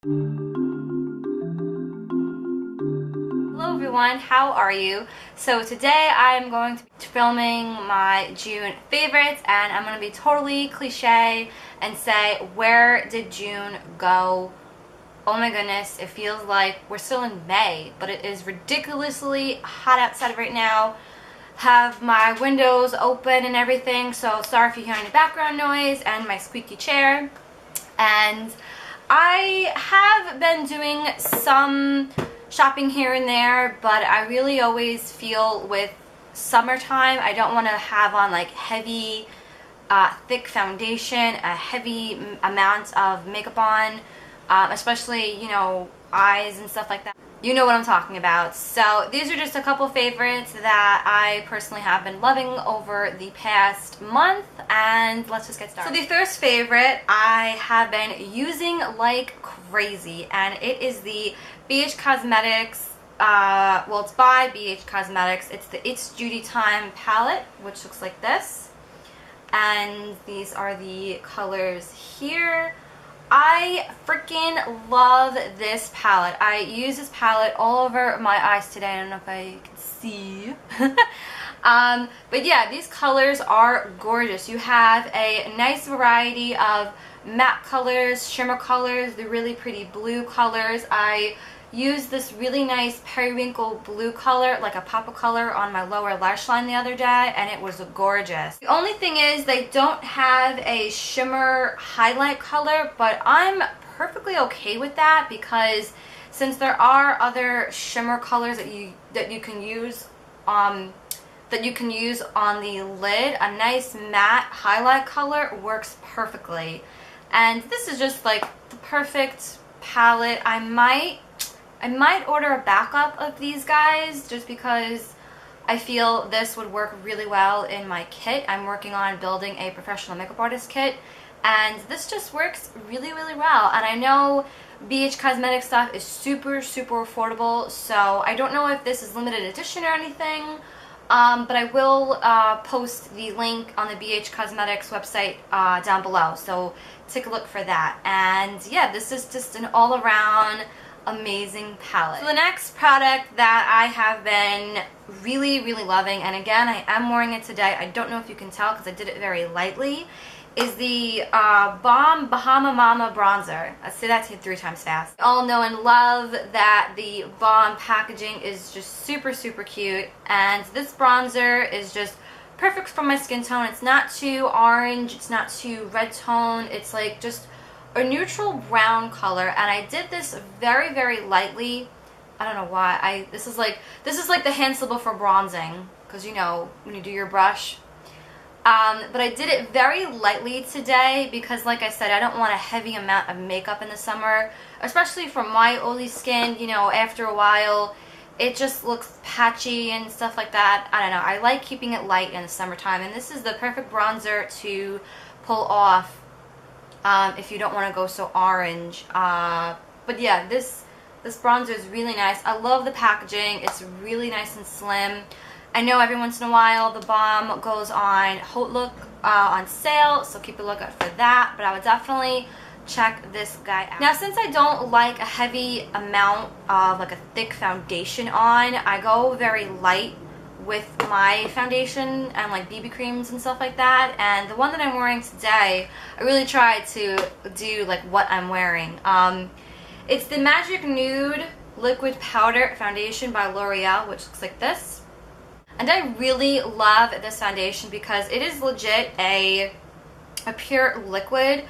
Hello everyone, how are you? So today I'm going to be filming my June favorites, and I'm going to be totally cliche and say, where did June go? Oh my goodness, it feels like we're still in May, but it is ridiculously hot outside right now. Have my windows open and everything, so sorry if you hear any background noise and my squeaky chair. And I have been doing some shopping here and there, but I really always feel with summertime I don't want to have on like heavy thick foundation, a heavy amount of makeup on, especially, you know, eyes and stuff like that. You know what I'm talking about. So these are just a couple favorites that I personally have been loving over the past month, and let's just get started. So the first favorite I have been using like crazy, and it is the BH Cosmetics, well, it's by BH Cosmetics. It's the It's Judy Time palette, which looks like this, and these are the colors here. I freaking love this palette. I use this palette all over my eyes today. I don't know if I can see. But yeah, these colors are gorgeous. You have a nice variety of matte colors, shimmer colors, the really pretty blue colors. I used this really nice periwinkle blue color, like a pop of color, on my lower lash line the other day, and it was gorgeous. The only thing is they don't have a shimmer highlight color, but I'm perfectly okay with that, because since there are other shimmer colors that you can use on the lid, a nice matte highlight color works perfectly. And this is just like the perfect palette. I might order a backup of these guys just because I feel this would work really well in my kit. I'm working on building a professional makeup artist kit, and this just works really, really well. And I know BH Cosmetic stuff is super, super affordable, so I don't know if this is limited edition or anything, but I will post the link on the BH Cosmetics website down below, so take a look for that. And yeah, this is just an all-around amazing palette. So the next product that I have been really, really loving, and again, I am wearing it today, I don't know if you can tell because I did it very lightly, is the Balm Bahama Mama bronzer. Let's say that 3 times fast. We all know and love that the Balm packaging is just super, super cute, and this bronzer is just perfect for my skin tone. It's not too orange, it's not too red tone, it's like just a neutral brown color, and I did this very, very lightly. I don't know why. This is like the hand symbol for bronzing, because you know when you do your brush. But I did it very lightly today because, like I said, I don't want a heavy amount of makeup in the summer, especially for my oily skin. You know, after a while, it just looks patchy and stuff like that. I don't know. I like keeping it light in the summertime, and this is the perfect bronzer to pull off if you don't want to go so orange. But yeah, this bronzer is really nice. I love the packaging. It's really nice and slim. I know every once in a while the Balm goes on Hot Look on sale, so keep a lookout for that, but I would definitely check this guy out. Now, since I don't like a heavy amount of like a thick foundation on, I go very light with my foundation and like BB creams and stuff like that, and the one that I'm wearing today, I really tried to do like what I'm wearing. It's the Magic Nude Liquid Powder Foundation by L'Oreal, which looks like this, and I really love this foundation because it is legit a pure liquid,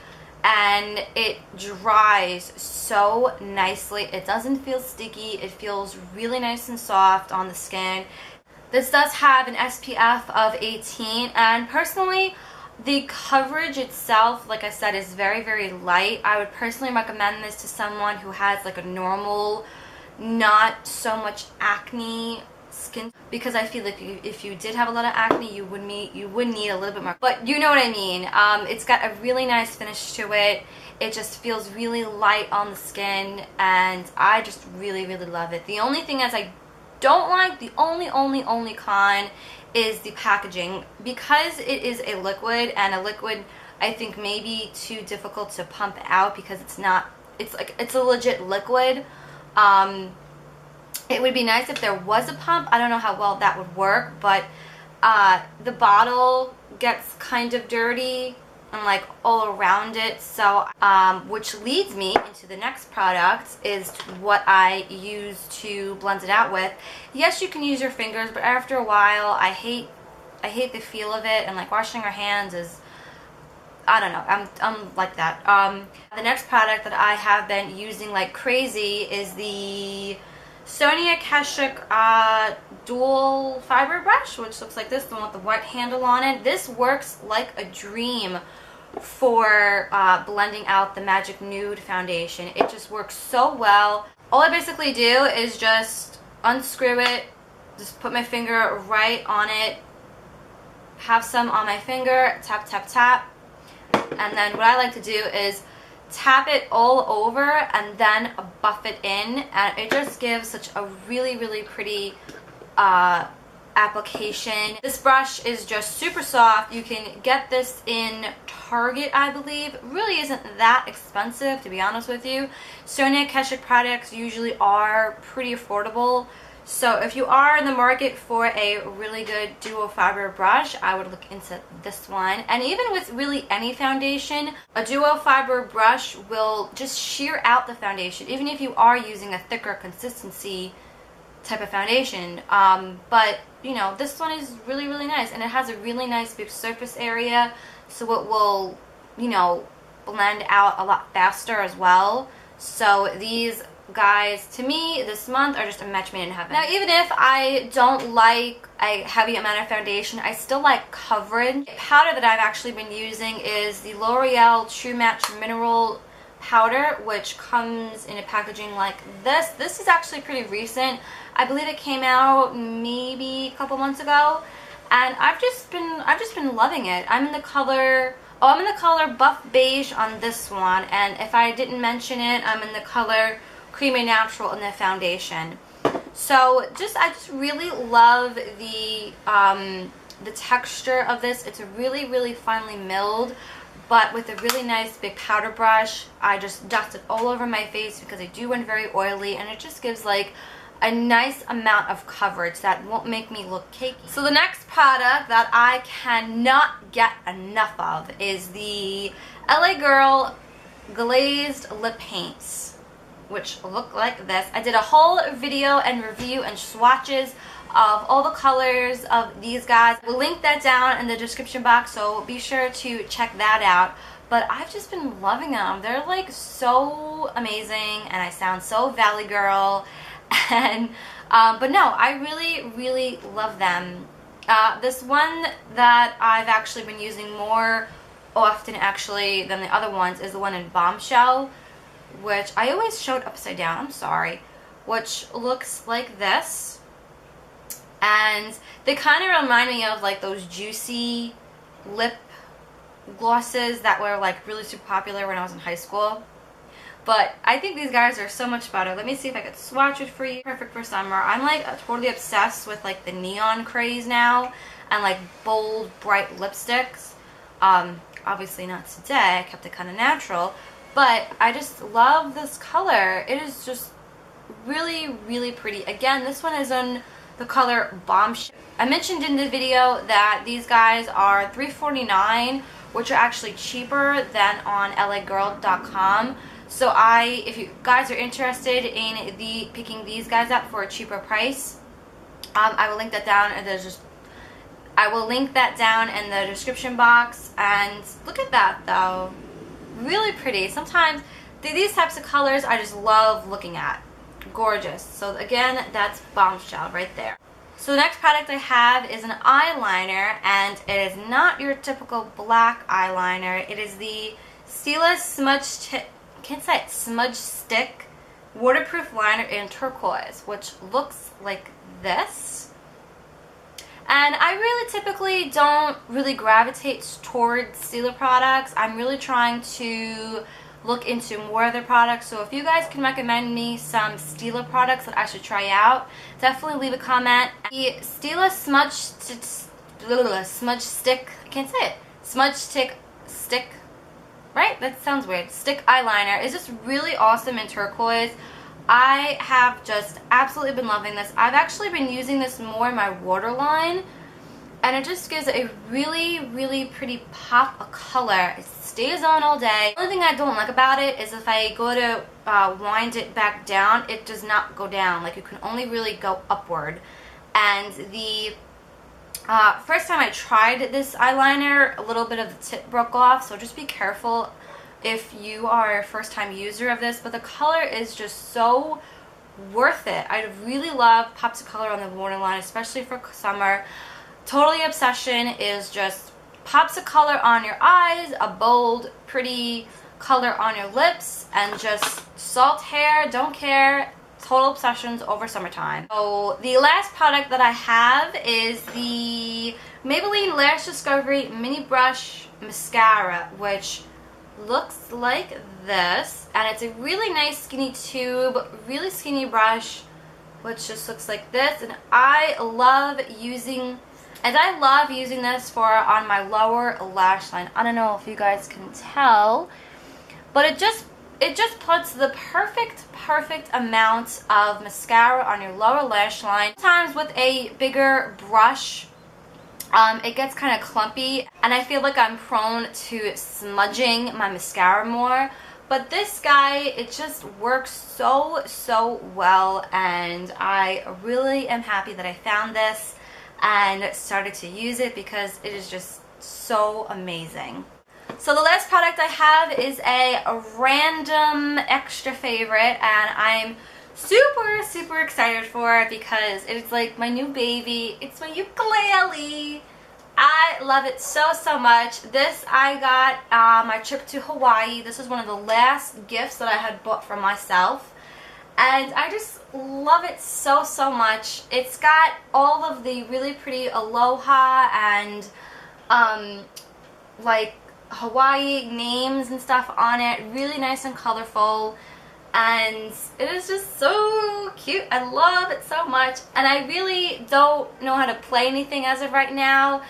and it dries so nicely. It doesn't feel sticky, it feels really nice and soft on the skin. This does have an SPF of 18, and personally, the coverage itself, like I said, is very, very light. I would personally recommend this to someone who has like a normal, not so much acne skin, because I feel like if you did have a lot of acne, you would need a little bit more. But you know what I mean. It's got a really nice finish to it. It just feels really light on the skin, and I just really, really love it. The only thing is I don't like, the only con is the packaging, because it is a liquid, and a liquid I think may be too difficult to pump out because it's not it's a legit liquid. It would be nice if there was a pump. I don't know how well that would work, but the bottle gets kind of dirty and like all around it, so which leads me into the next product, is what I use to blend it out with. Yes, you can use your fingers, but after a while I hate the feel of it, and like washing your hands is, I don't know, I'm like that. The next product that I have been using like crazy is the Sonia Kashuk dual fiber brush, which looks like this, the one with the white handle on it. This works like a dream for blending out the Magic Nude foundation. It just works so well. All I basically do is just unscrew it, just put my finger right on it, have some on my finger, tap, tap, tap, and then what I like to do is tap it all over and then buff it in, and it just gives such a really, really pretty application. This brush is just super soft. You can get this in Target, I believe. It really isn't that expensive, to be honest with you. Sonia Kashuk products usually are pretty affordable. So if you are in the market for a really good dual fiber brush, I would look into this one. And even with really any foundation, a dual fiber brush will just sheer out the foundation, even if you are using a thicker consistency type of foundation. But you know, this one is really, really nice, and it has a really nice big surface area, so it will, you know, blend out a lot faster as well. So these guys, to me, this month are just a match made in heaven. Now, even if I don't like a heavy amount of foundation, I still like coverage. The powder that I've actually been using is the L'Oreal True Match Mineral Powder, which comes in a packaging like this. This is actually pretty recent. I believe it came out maybe a couple months ago, and I've just been loving it. I'm in the color Buff Beige on this one, and if I didn't mention it, I'm in the color Creamy Natural in the foundation. So I just really love the texture of this. It's really, really finely milled, but with a really nice big powder brush. I just dust it all over my face because I do run very oily, and it just gives like a nice amount of coverage that won't make me look cakey. So the next product that I cannot get enough of is the LA Girl Glazed Lip Paints, which look like this. I did a whole video and review and swatches of all the colors of these guys. We'll link that down in the description box, so be sure to check that out. But I've just been loving them. They're like so amazing, and I sound so Valley Girl. And but no, I really, really love them. This one that I've actually been using more often actually than the other ones is the one in Bombshell, which I always showed upside down, I'm sorry, which looks like this. And they kind of remind me of like those juicy lip glosses that were like really super popular when I was in high school. But I think these guys are so much better. Let me see if I could swatch it for you. Perfect for summer. I'm like totally obsessed with like the neon craze now, and like bold, bright lipsticks. Obviously not today. I kept it kind of natural. But I just love this color. It is just really, really pretty. Again, this one is in the color Bombshell. I mentioned in the video that these guys are $3.49, which are actually cheaper than on LAgirl.com. So if you guys are interested in picking these guys up for a cheaper price, I will link that down, and I will link that down in the description box. And look at that though, really pretty. Sometimes these types of colors I just love looking at. Gorgeous. So again, that's Bombshell right there. So the next product I have is an eyeliner, and it is not your typical black eyeliner. It is the Stila Smudge Stick Waterproof Liner in Turquoise, which looks like this. And I really typically don't really gravitate towards Stila products. I'm really trying to look into more of their products. So if you guys can recommend me some Stila products that I should try out, definitely leave a comment. The Stila Smudge Stick, I can't say it, Smudge Stick right? That sounds weird. Stick eyeliner is just really awesome in turquoise. I have just absolutely been loving this. I've actually been using this more in my waterline, and it just gives a really, really pretty pop of color. It stays on all day. The only thing I don't like about it is if I go to wind it back down, it does not go down. Like, you can only really go upward. And the first time I tried this eyeliner, a little bit of the tip broke off, so just be careful if you are a first time user of this. But the color is just so worth it. I really love pops of color on the waterline, especially for summer. Totally Obsession is just pops of color on your eyes, a bold, pretty color on your lips, and just salt hair, don't care. Total Obsessions over summertime. So the last product that I have is the Maybelline Lash Discovery Mini Brush Mascara, which looks like this, and it's a really nice skinny tube, really skinny brush, which just looks like this. And I love using this for on my lower lash line. I don't know if you guys can tell, but it just puts the perfect amount of mascara on your lower lash line. Sometimes with a bigger brush, it gets kind of clumpy, and I feel like I'm prone to smudging my mascara more. But this guy, it just works so well, and I really am happy that I found this and started to use it because it is just so amazing. So the last product I have is a random extra favorite, and I'm super excited for it because it's like my new baby. It's my ukulele. I love it so much. This I got my trip to Hawaii. This was one of the last gifts that I had bought for myself, and I just love it so much. It's got all of the really pretty aloha and like Hawaii names and stuff on it. Really nice and colorful, and it is just so cute. I love it so much, and I really don't know how to play anything as of right now.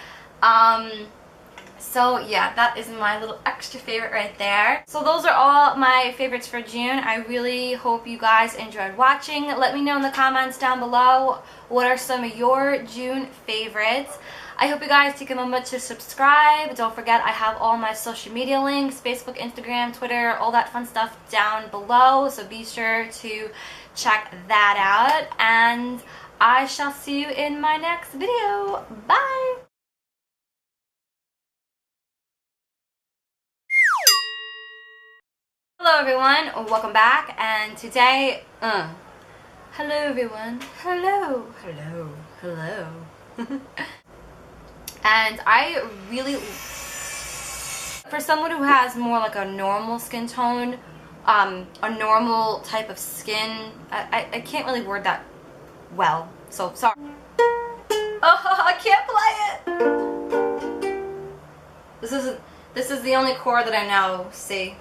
So yeah, that is my little extra favorite right there. So those are all my favorites for June. I really hope you guys enjoyed watching. Let me know in the comments down below what are some of your June favorites. I hope you guys take a moment to subscribe. Don't forget, I have all my social media links, Facebook, Instagram, Twitter, all that fun stuff down below. So be sure to check that out. And I shall see you in my next video. Bye! Hello everyone, welcome back, and today, hello everyone, hello. And I really, for someone who has more like a normal skin tone, a normal type of skin, I can't really word that well, so sorry. Oh, I can't play it! This is the only chord that I know, see?